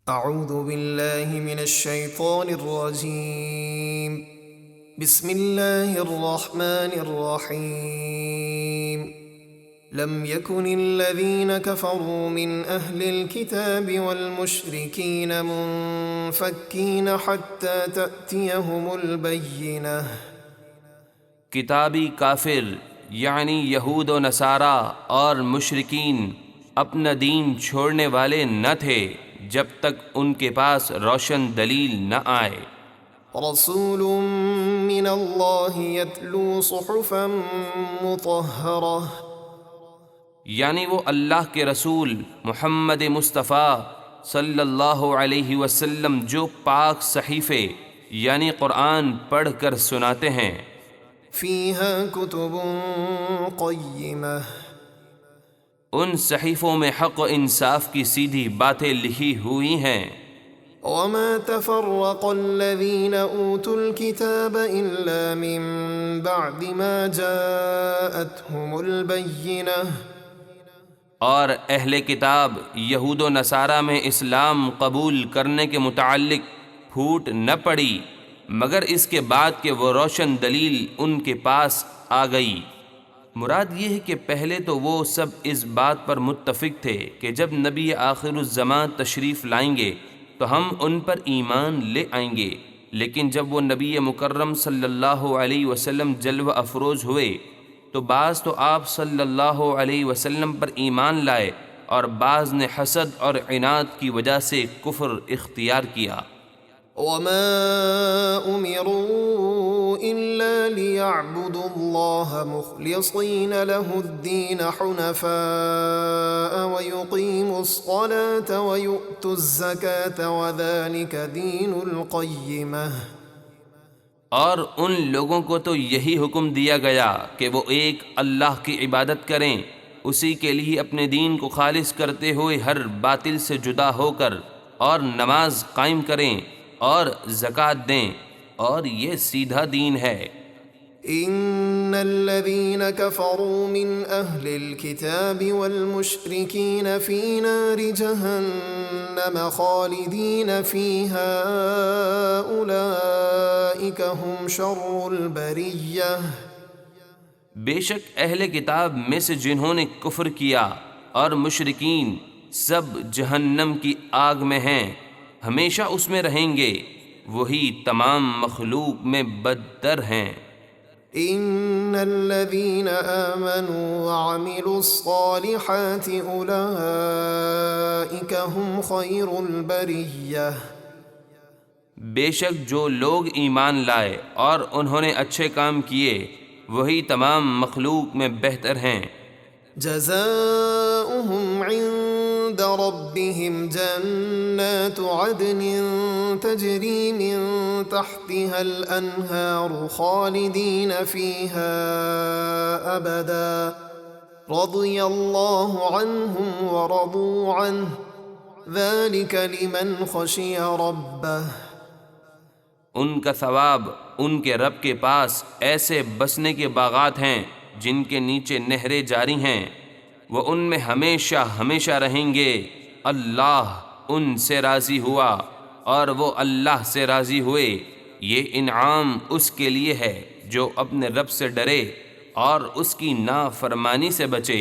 اعوذ باللہ من الشیطان الرجیم بسم اللہ الرحمن الرحیم لم يكن الذين كفروا من أهل الكتاب والمشركين منفكين حتى تأتيهم البينة۔ کتابی کافر یعنی یہود و نصارہ اور مشرکین اپنا دین چھوڑنے والے نہ تھے جب تک ان کے پاس روشن دلیل نہ آئے۔ رسول من اللہ یتلو صحفا مطہرہ، یعنی وہ اللہ کے رسول محمد مصطفیٰ صلی اللہ علیہ وسلم جو پاک صحیفے یعنی قرآن پڑھ کر سناتے ہیں۔ فیہا کتب قیمہ، ان صحیفوں میں حق و انصاف کی سیدھی باتیں لکھی ہوئی ہیں۔ وما تفرق الذين اوتوا الكتاب الا من بعد ما جاءتهم البينة، اور اہل کتاب یہود و نصارہ میں اسلام قبول کرنے کے متعلق پھوٹ نہ پڑی مگر اس کے بعد کہ وہ روشن دلیل ان کے پاس آ گئی۔ مراد یہ ہے کہ پہلے تو وہ سب اس بات پر متفق تھے کہ جب نبی آخر الزمان تشریف لائیں گے تو ہم ان پر ایمان لے آئیں گے، لیکن جب وہ نبی مکرم صلی اللہ علیہ وسلم جلوہ افروز ہوئے تو بعض تو آپ صلی اللہ علیہ وسلم پر ایمان لائے اور بعض نے حسد اور عناد کی وجہ سے کفر اختیار کیا۔ وما امروا الا ليعبدوا الله مخلصين له الدين حنفاء ويقيموا الصلاة ويؤتوا الزكاة وذلك دين القيمة۔ اور ان لوگوں کو تو یہی حکم دیا گیا کہ وہ ایک اللہ کی عبادت کریں، اسی کے لیے اپنے دین کو خالص کرتے ہوئے ہر باطل سے جدا ہو کر، اور نماز قائم کریں اور زکوٰۃ دیں، اور یہ سیدھا دین ہے۔ ان الذين كفروا من اهل الكتاب والمشركين في نار جهنم خالدين فيها اولئك هم شر البرية۔ بے شک اہل کتاب میں سے جنہوں نے کفر کیا اور مشرکین سب جہنم کی آگ میں ہیں، ہمیشہ اس میں رہیں گے، وہی تمام مخلوق میں بدتر ہیں۔ ان الذين آمنوا وعملوا الصالحات اولئك هم خير البرية۔ بے شک جو لوگ ایمان لائے اور انہوں نے اچھے کام کیے وہی تمام مخلوق میں بہتر ہیں۔ جزاؤهم عند ربهم جنات عدن تجري من تحتها الأنهار خالدين فيها أبدا رضي الله عنهم ورضوا عنه ذلك لمن خشي ربه۔ ان کا ثواب ان کے رب کے پاس ایسے بسنے کے باغات ہیں جن کے نیچے نہریں جاری ہیں، وہ ان میں ہمیشہ ہمیشہ رہیں گے۔ اللہ ان سے راضی ہوا اور وہ اللہ سے راضی ہوئے۔ یہ انعام اس کے لیے ہے جو اپنے رب سے ڈرے اور اس کی نافرمانی سے بچے۔